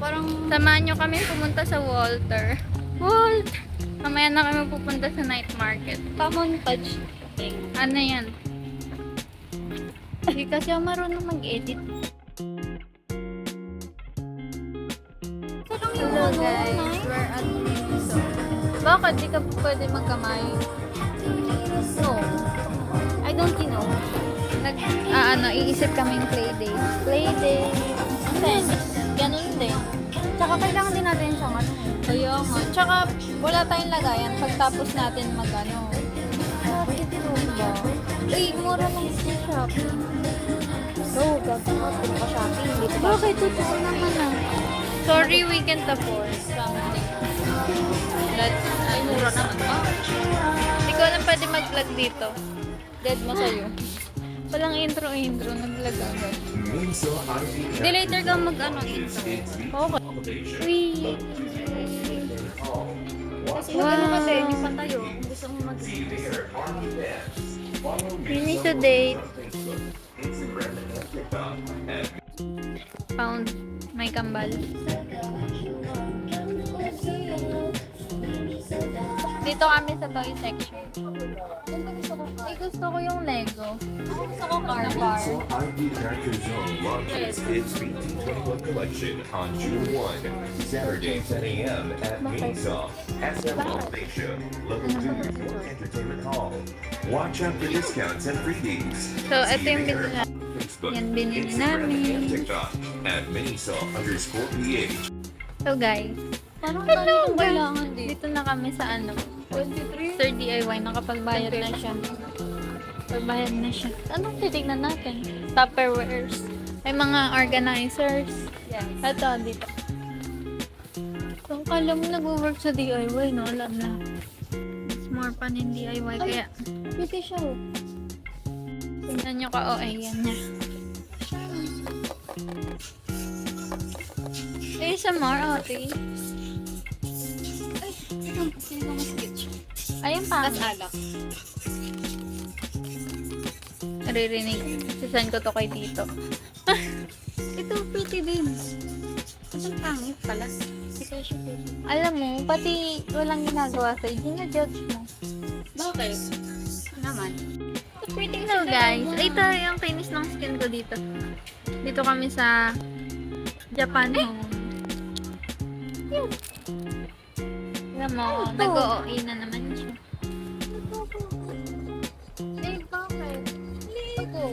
parang... Samahan nyo kami pumunta sa Walter. Walter! Mamaya na kami pupunta sa night market. Pa-montage. Ano yan? Hindi kasi ako marunong mag-edit. Hello guys, we're at Miniso. Bakit di ka pwede magkamay? No. I don't know. Iisip kaming playdate. Playdate. Then, ganun din. Tsaka kailangan din natin siyang ano. Kaya nga. Tsaka wala tayong lagayan pagtapos natin mag-ano. Bakit ito ba? Ay, mura lang sa Shopee. No, gagawin ka shopping. Dito ba? Bakit? Totoo naman ah. Sorry, we can't afford something. Ay, mura naman ba? Hindi ko alam pwede mag-vlog dito. Dead mo sa'yo. Walang intro. Nag-vlog agad. Hindi, later ka mag-ano intro. Okay. Uy. Kasi mag-ano kasi, hindi pa tayo. Kung gusto mo mag- Finish the date. Found may kambal. Dito kami sa toy section. Ay, gusto ko yung Lego. Gusto ko car bar. RV Tractor Zone launches its BT21 collection on June 1, Saturday 10 a.m. at Miniso, SM Station, Level 2 York Entertainment Hall. Watch out for discounts and freebies. So, ito yung binili na. Facebook, Yan, binili Instagram, namin. and TikTok at Miniso_PH. So, guys. Parang Hello, dami kong kailangan dito. Dito na kami sa 23? Sir DIY. Nakapagbayad na siya. Pagbayad na siya. Anong titignan natin? Tupperwares. May mga organizers. Yes. Ito, dito. So, kala mo nag-work sa DIY, no? Alam na. It's more fun in DIY. Kaya, Pwede siya. Oh. tingnan nyo ka. Oh, ayan niya. Eh, sa more, ate. Sino mas sketch? Ayun pa. Tapos alak. Naririnig. Sisend ko to kay Tito. Ito, pretty din. Ang pangit pala. Hindi kaya siya pretty. Alam mo, pati walang ginagawa sa'yo. Gina-judge mo. Bakit? Naman. Pretty so guys, ito yung finish ng skin ko dito. Dito kami sa Japan Home. Alam mo, nag-OOA na naman siya. Eh, bakit? Ito.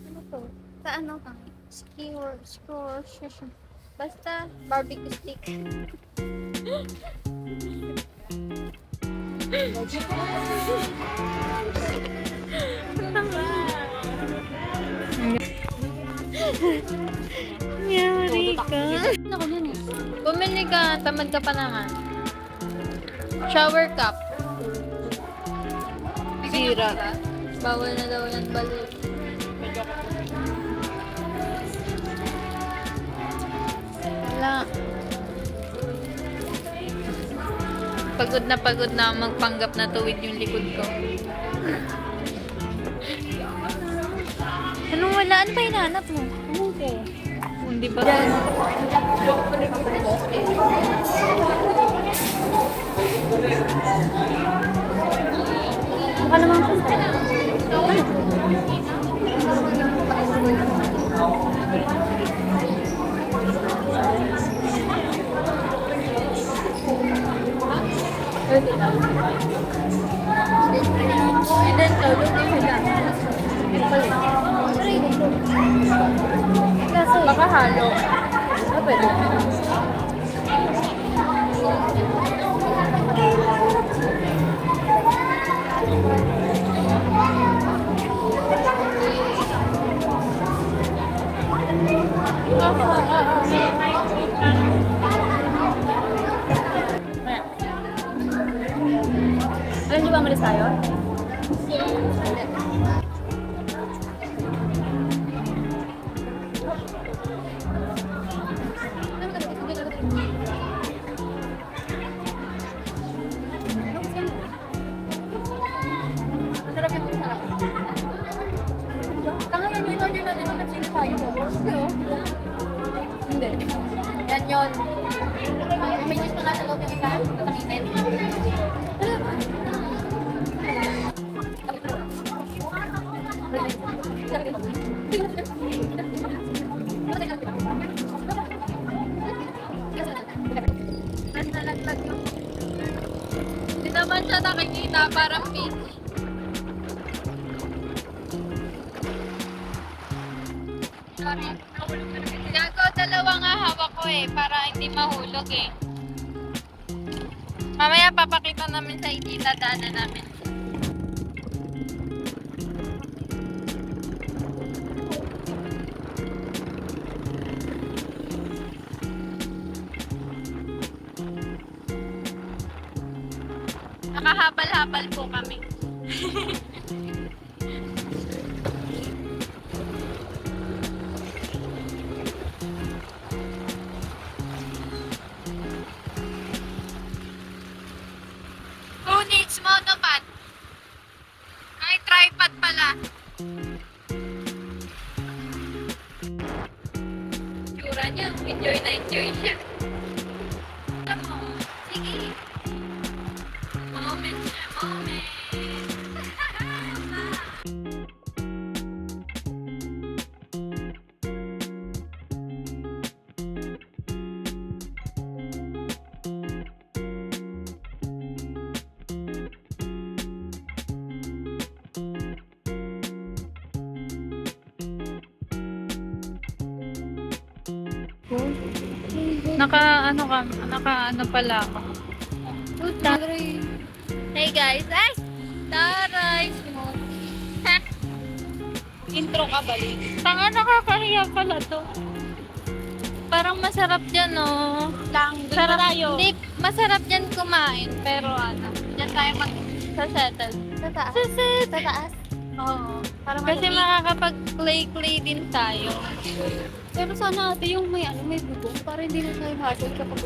Ano to? Sa ano ka? Skewer. Basta, barbecue stick. Yari ka. Ako yun eh. Bumili ka, tamad ka pa naman. Shower cup. Sira. Bawal na daw yan balik. Wala. Pagod na ako magpanggap na tuwid yung likod ko. Anong wala? Ano ba hinahanap mo? Okay. Hindi ba? Baka naman siya. And then, doon yung hila. Kasi, Baka halo. ah, pwede. Alam niyo ba umalis tayo? Tanga yan yung order natin ng nagsili tayo. Hindi. Yan yun. May news pa nga sa loob yung isa. Nakakimit. Hindi naman siya nakikita, parang peach. Sorry. Gago, dalawa nga hawak ko eh, para hindi mahulog eh. Mamaya papakita namin sa itita daanan namin. Nakahabal-habal po kami. Who needs monopod? Ay, tripod pala. Tsura niya, enjoy na enjoy siya. Alam mo, sige. Moment na moment. Naka ano pala ako. Taray. Hey guys, ay! Taray! Ha? Intro ka balik. Tanga, nakakahiya pala to. Parang masarap dyan, oh. Sarap tayo. Hindi, masarap dyan kumain. Pero ano, dyan tayo mag-settle. Sa taas. Sa taas. Oo. Kasi makakapag-play din tayo. Pero sana ate yung may bubong para hindi na tayo hazard kapag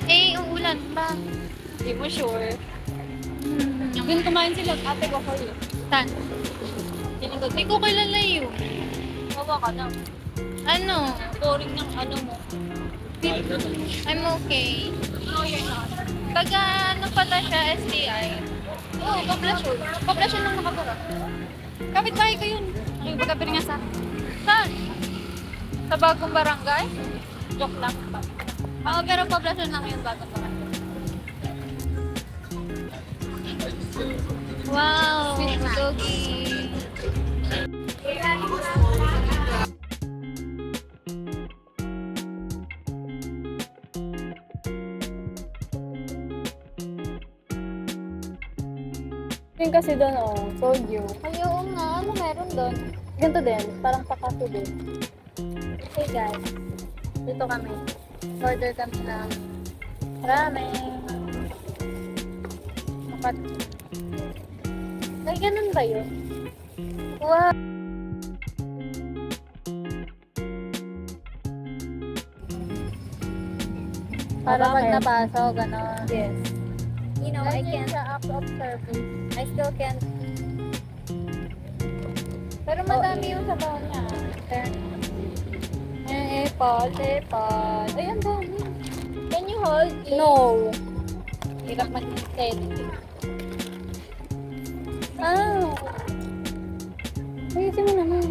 Eh, uulan pa. hindi mo sure. Yung kumain sila, ate ko for you. Saan? Hindi ko kilala yun. Bawa ka na. Ano? Boring ng ano mo. I'm okay. No, you're not. Pagka ano pala siya, STI. Oo, poblasyon. Poblasyon lang nakabura. Kapit bahay ko yun. Ay, pagkabiri nga sa Saan? Sa bagong barangay? joke lang. Oo, pero poblasyon lang yun bago pa. Wow, doggy. Yung kasi doon, told you. Ay, oo nga. Ano meron doon? Ganito din, parang pakaso din. Hey guys, Dito kami. order kami ng Ramen. ay, ganun ba yun? Wow! Para Bakit? pag napaso, gano'n. Yes. You know, I can't. Sa act of service. I still can't. Pero madami yung sabaw niya. Apple. Ayan, dami. Can you hold it? No. Hirap mag-edit. Ah. Ayusin mo naman.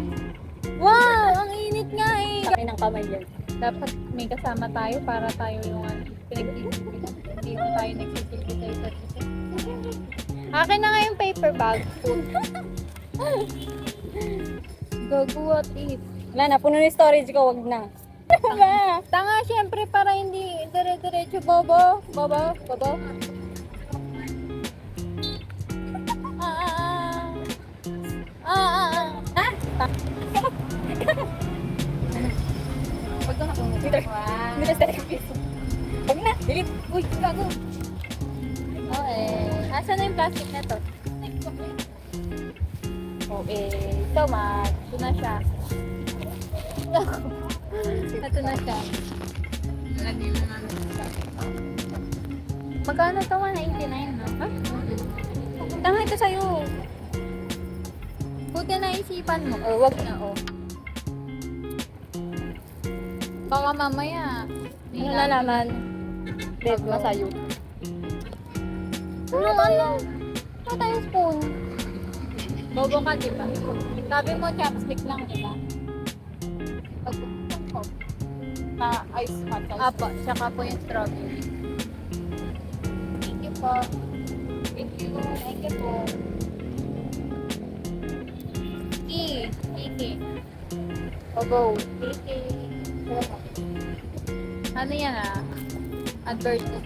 Wow! Ang init nga eh! Kami ng kamay yan. Dapat may kasama tayo para tayo yung pinag-iisipin. Hindi mo tayo nagsisipin tayo sa isa. Akin na nga yung paper bag. Gago, what if? Wala na, puno na yung storage ko, wag na. Ba? Tanga, syempre para hindi dire-diretso bobo. Bobo. Wag na ako. Dito sa piso. Wag na, delete. Uy, gago. Okay. Asan na yung plastic na to? Okay, so much. Ito na siya. Ito na siya. Lagyan na namin siya. Magkano to? 189, no? Tanga ito sa'yo. ka naisipan mo. Or wag na, oh. Baka mamaya. Ano na naman? Babe, Bago. masayo. Ano? Ano tayo spoon? Bobo ka, di ba? Sabi mo, chopstick lang, di ba? Ice hot sauce. Apo, tsaka po yung strawberry. Thank you po. Thank you. Thank you po. Iki. Go. Ano yan ah? Advertisement.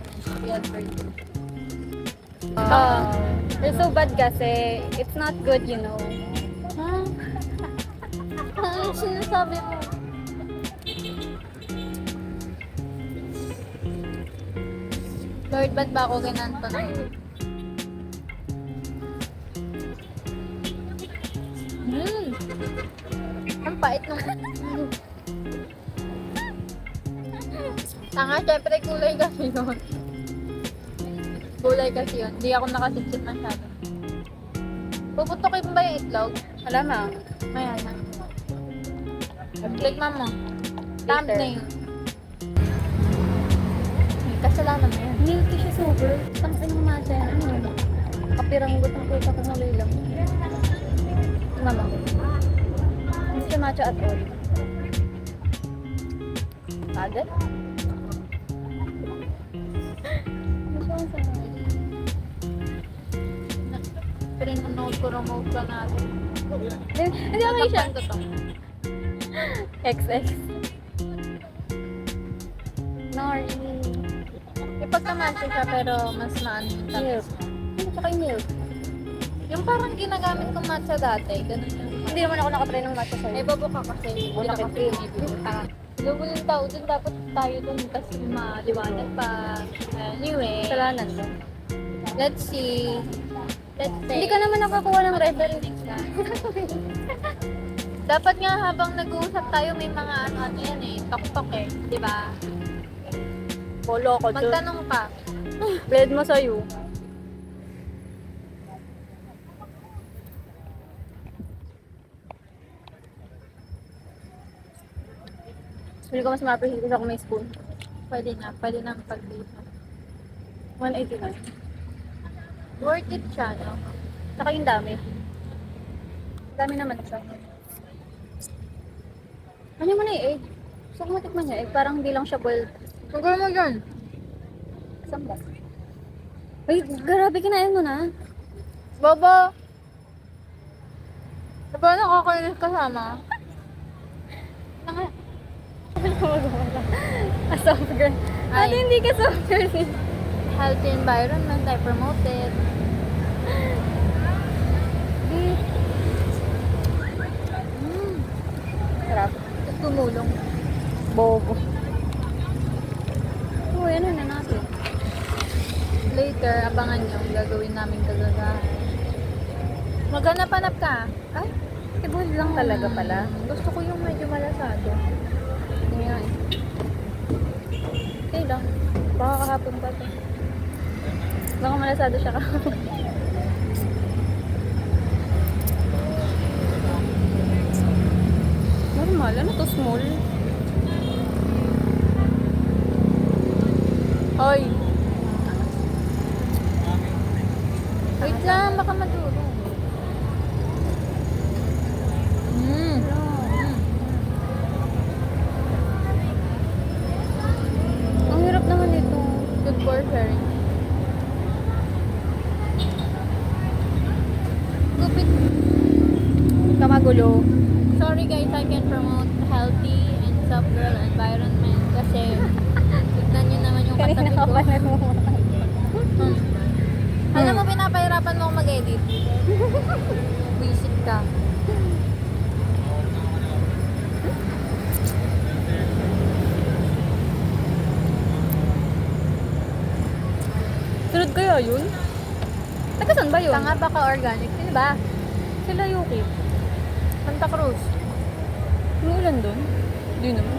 They're so bad kasi it's not good, you know. Ha? Ano sinasabi mo? Lord, ba't ba ako gananto na yun? Ang pait nung... Tanga, syempre kulay kasi yun. Kulay kasi yun. Hindi ako nakasipsip masyado. Puputokin mo ba yung itlog? Malamang. Maya na. Tikman mo. Thumbnail. May kasalanan na yan. Milky siya super. Tangin ng matcha yan. Ano yun? Kapiranggot ang puta ko ng lang. Mama. Hindi siya matcha at all. Agad? Pinanood ko remote ka natin. Hindi okay siya. Tatakpan ko to. XX. Nori. Ipagkamatcha siya pero mas maano yung Milk. tamis. Ano tsaka yung milk? Yung parang ginagamit kong matcha dati. Ganun yung Hindi naman ako nakatry ng matcha sa'yo. Eh, babo ka kasi. Hindi Wala na ka kasi feel. bumibili. Lumo yung tao dun. Dapat tayo dun kasi maliwanag pa. Anyway. Kasalanan ko. Let's see. Let's say. Hindi ka naman nakakuha ng red bell. Dapat nga habang nag-uusap tayo may mga ano yan eh. Tok-tok eh. Di ba? Bolo ko dun. Magtanong ka. Bled mo sa'yo. Hindi ko mas ma-appreciate kasi ako may spoon. Pwede na. Pwede na pag-dito. 189. Worth it siya, no? Saka yung dami. Dami naman siya. Ano mo na yung egg? Gusto ko matikman yung egg. Parang hindi lang siya boiled. Sugar mo dyan. Saan ba? Ay, grabe kinain mo na. Baba! Diba nakakainis kasama? Naka... A soft girl. Ay. Ate, hindi ka soft girl. Healthy environment, I promote it. Sarap. Tumulong. Bobo. Uy, ano na natin? Later, abangan nyo ang gagawin namin kagagahan. Maghanap-hanap ka. Ay, Ibon lang talaga pala. gusto ko yung medyo malasado. Ngayon. Okay lang. Baka kahapon pa to. Baka malasado siya kahapon. Normal. Ano to? Small? Hoy! Wait lang, baka maduro. Ang hirap naman ito. Good for sharing. Gupit. Kamagulo. Sorry guys, I can promote healthy and soft girl environment kasi tignan nyo naman yung katabi Kanina ka ko. pa nanonood. Alam mo, pinapahirapan mo ako mag-edit. Visit ka. Sunod kaya yun? Taga saan ba yun? Tanga baka organic. Sino ba? Sila Yuki. Santa Cruz. Ano ulan doon? Hindi naman.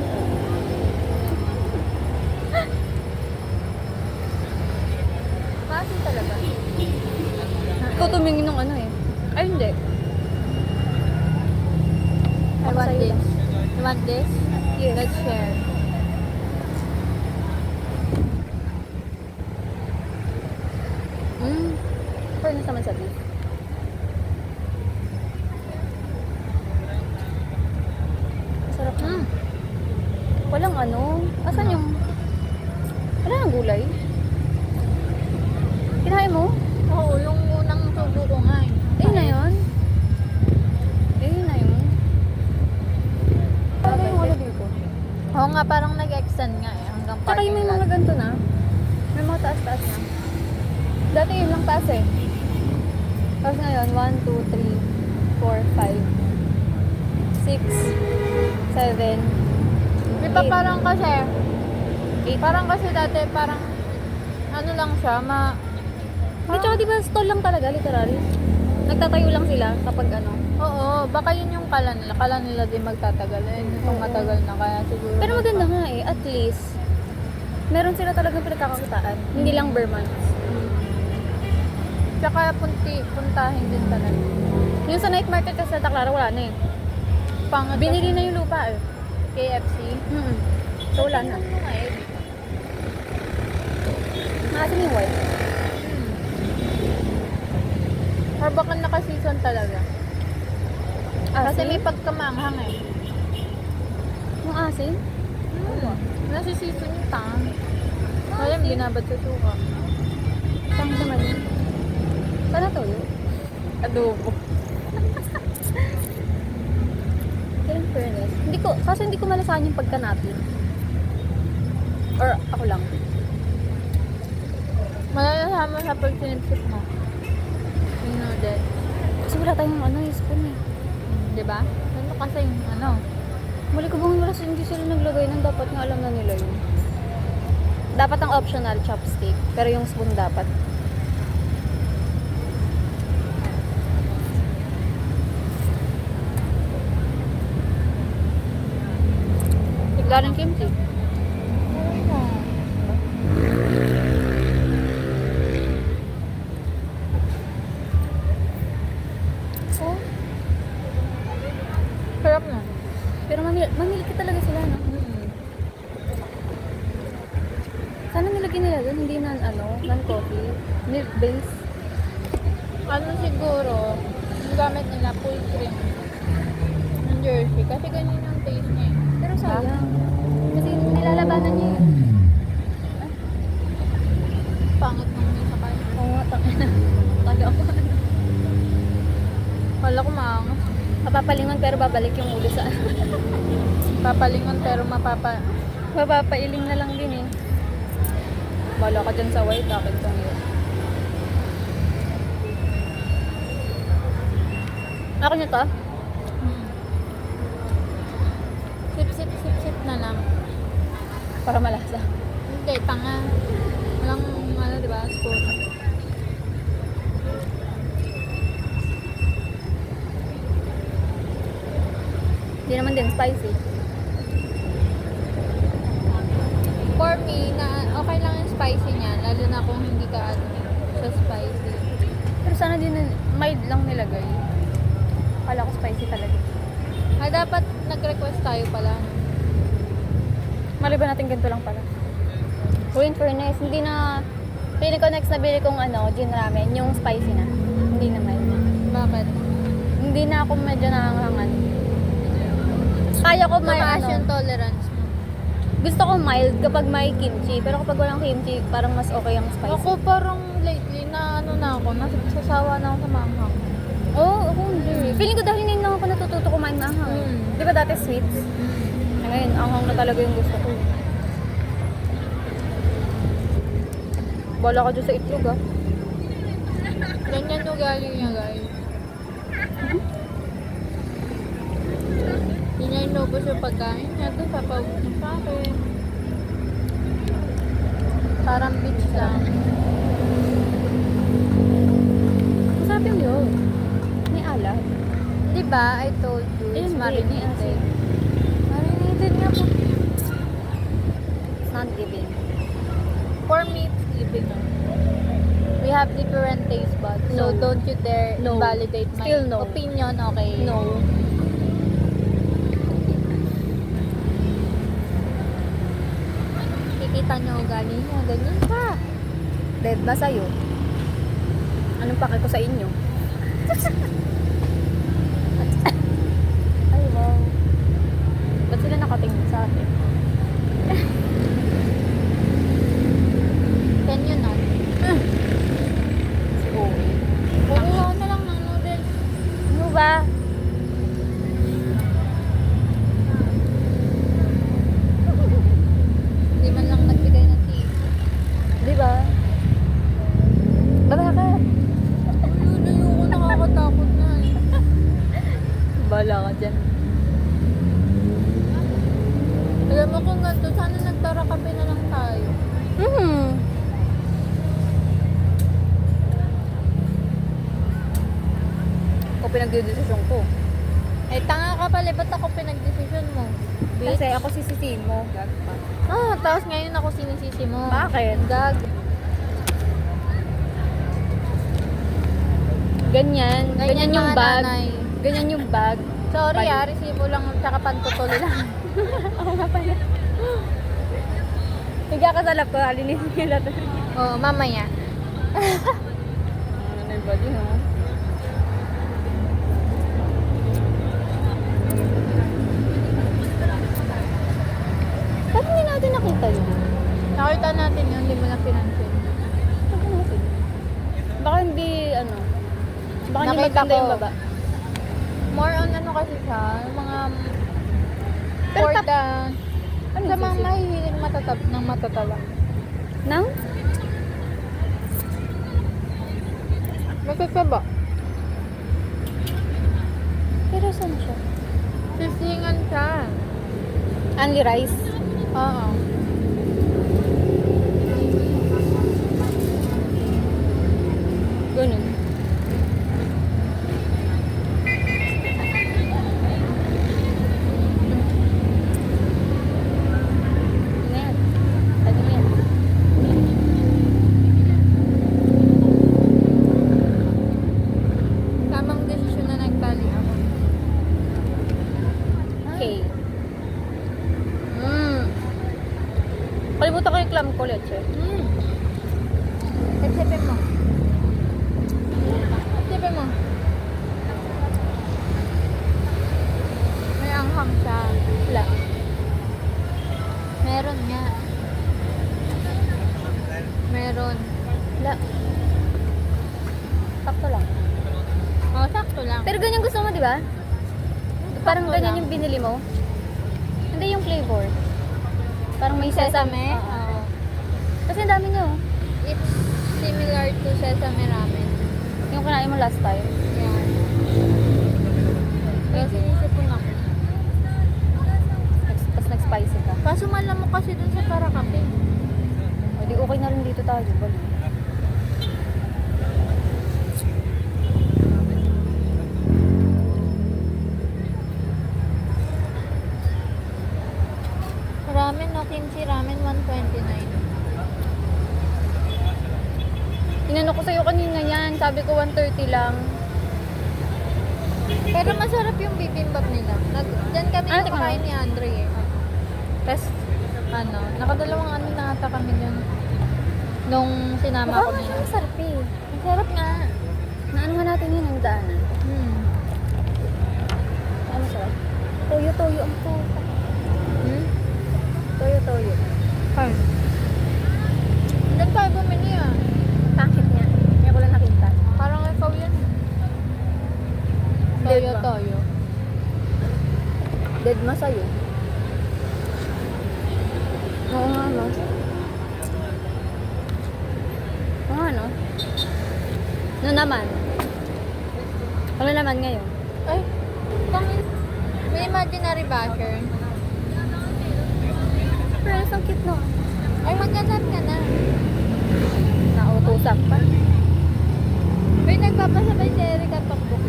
Maasin talaga. Ikaw tumingin ng ano eh. Ay, hindi. want sa'yo this? lang. You want this? Yes. Let's share. Fairness naman sa beef. Masarap na. Walang ano. Asan yung... Wala nang gulay. Kinain mo? Oo, yung unang tubo ko nga eh. Ayun na yun. Ayun na yun. Ano yung ano dito? Oo nga, parang nag-extend nga eh. Hanggang Tsaka yung may mga ganito na. May mga taas-taas na. Dati yun lang taas eh. Tapos ngayon, 1, 2, 3, 4, 5, 6, 7, Di ba parang kasi, 8. parang kasi dati parang, ano lang siya, Hindi, tsaka diba stall lang talaga, literal. Nagtatayo lang sila kapag ano. oo, baka yun yung kala nila. Kala nila din magtatagal. Eh, itong Oo. matagal na kaya siguro. Pero maganda nga eh, at least, meron sila talagang pinagkakakitaan. Hindi lang per month. Tsaka puntahin din talaga. Yung sa night market kasi sa Taclara, wala na eh. Pangat Binili na yung lupa eh. KFC. So wala na. Maasim yung white. Or baka naka-season talaga. Kasi may pagkamanghang eh. Yung asin? Nasa season yung tang. Wala yung binabad sa suka. Tangin naman yun. Sana toyo? Adobo. Pero in fairness, hindi ko malasahan yung pagkanapin. Or ako lang. Malalasama sa pag sinipsip mo. Yung noodle. Kasi wala tayong ano, spoon eh. Diba? Ano kasi yung ano? Mali ko bang wala hindi sila naglagay ng dapat nga alam na nila yun. Dapat ang optional chopstick, pero yung spoon dapat. Tigla ng kimchi. Oh. Sarap na. Pero mamili ka talaga sila, no? Sana nilagyan nila doon, hindi na non-coffee. Milk base. Ano siguro, yung gamit nila full cream. Ng Jersey. Kasi ganyan yung taste niya eh. Pero sayang. Kasi nilalabanan niya yun. Pangit nung may sakay. Oo nga, tangina. Taga ako. Wala ko maangas. Mapapalingon pero babalik yung ulo sa Papalingon pero mapapailing na lang din eh. Bala ka dyan sa white, akin tong yun. Ako nyo to? Sip na lang. Para malasa. Hindi, tanga. Walang, ano, diba, spoon. Hindi naman din spicy. For me, okay lang yung spicy niya. Lalo na kung hindi ka, sa spicy. Pero sana din mild lang nilagay. Kala ko spicy talaga. Dapat nag-request tayo pala. Mali ba natin ganito lang pala? Uy, in fairness, hindi na... Pili ko next na bili kong gin ramen, yung spicy na. Hindi na mild. Bakit? Hindi na ako medyo nanganghangan. Kaya ko may Mataas yung tolerance mo. Gusto ko mild kapag may kimchi. Pero kapag walang kimchi, parang mas okay ang spicy. Ako parang lately na nasasawa na ako sa manghang. Oo, ako hindi. Feeling ko dahil ngayon lang ako natututo kumain mahang. Di ba dati sweets? Ngayon, anghang na talaga yung gusto ko. Bala ka dyan sa itlog ah. Ganyan ugali niya, guys. Hindi niya inubos yung pagkain niya. Ito, papawag niya sa akin. Parang beach lang. Masarap yung yun. May alat. Diba? I told you. It's marinated. Marinated nga po. It's not giving. For me, it's giving. We have different taste buds. So, No. don't you dare No. invalidate my Still no. opinion, okay? No. nakikita niyo ugali niya. Ganyan ka. Dead ba sa'yo? Anong pake ko sa inyo? Ay, wow. Ba't sila nakatingin sa akin? Can you not? Si Owe. Kukuha ko na lang ng noodles. Ano ba? Hindi man lang nagbigay ng tea. Di ba? Baba ka. Ayoko, nakakatakot na eh. Bala ka dyan. Alam mo kung ganito, sana nagtara kape na lang tayo. Ako pinagdidesisyon ko. Eh, tanga ka pala, ba't ako pinag-decision mo? Bitch. Kasi ako sisisihin mo. Gag pa. Tapos ngayon ako sinisisi mo. Bakit? Gag. Ganyan. Ganyan yung mga bag. nanay. Ganyan yung bag. Sorry Pan- resibo lang, tsaka pantutuloy lang. Oo nga pala. Higa ka sa lap ko, halinisin nila to. Oo, mamaya. Ano na yung body, ha? Ba't hindi natin nakita yun? Nakita natin yun, hindi mo na pinansin. Bakit natin? Baka hindi, ano, baka hindi Nakita maganda yung ko. baba. More on ano kasi siya, yung mga Pero for tap- the Ano sa yung mga sisig? mahihilig ng matatala. Nang? Masasaba. Pero saan siya? Sisingan siya. Only rice? Oo. Ganun. Ano yan? Ano yan? Tamang desisyon na nagtali ako. Okay. Kalimutan ko yung clam ko, leche. Sipsipin mo. Sipsipin mo. May anghang siya. Wala. Meron nga. Meron. Wala. Sakto lang. Oh, sakto lang. Pero ganyan gusto mo, di ba? Parang Sakto ganyan lang. yung binili mo. Hindi yung flavor. Parang may Sesame? Oo. Oo. Kasi ang dami niyo. It's similar to sesame ramen. Yung kinain mo last time. Yan. Pero sinisipon ako. Tapos nag-spicy ka. Kaso malamok kasi dun sa Paracate. O di okay na rin dito tayo. Bali. Ramen no, kimchi ramen 129. Inano ko sa'yo kanina yan. Sabi ko 130 lang. Pero masarap yung bibimbap nila. Diyan kami Ah, tingnan kumakain mo. ni Andre eh. Tapos, nakadalawang ano na ata kami dyan. Nung sinama ko Baka nila. nga sarap eh. Masarap nga. Naano nga natin yun ang daanan. Ano sarap? Toyo-toyo ang puta. Toyo-toyo. Fine. Diyan tayo bumili ah. Bakit nga? Hindi ko lang nakita. Parang ikaw yan. Dead ba? Toyo-toyo. Dead ma sa'yo. Oo nga, no? Oo nga, no? No naman? Ano naman ngayon? Ay, may imaginary basher. Pero ang cute, no? Ay, magkasat ka na. Nautusak pa. May nagpapasabay si Eric at Pakbuk.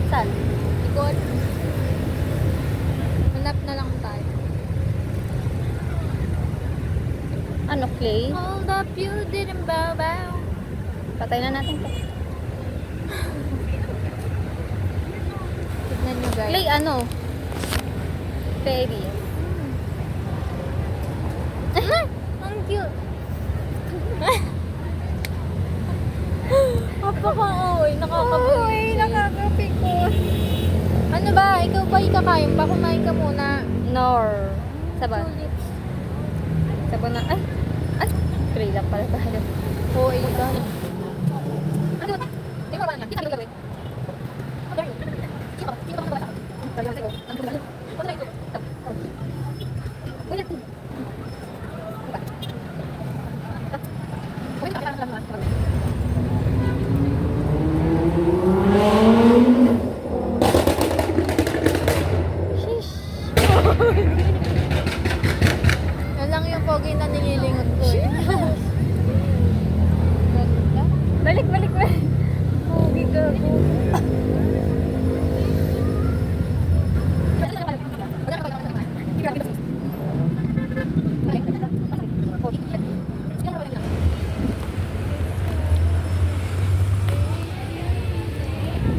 Saan? Ikot. Hanap na lang tayo. Ano, clay? Hold up, you didn't bow bow. Patay na natin to. Tignan nyo guys. Clay, ano? Baby. you. Napaka-oy, nakakabuisit. Uy, nakakapikon. Ano ba? Ikaw ba ikakain pa? Kumain ka muna. Nor. Saban. Saban na. Ay! Ay! Pray lang pala tayo. Oo, ikaw. Ano? Di ba ba na? Di ka gagawin. Yan lang yung pogi na nililingon ko eh. Ganda. Balik, balik, balik. Pogi ka po.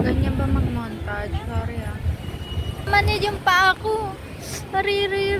Ganyan ba mag-montage? Sorry ah. Manid yung pa ako. Riri.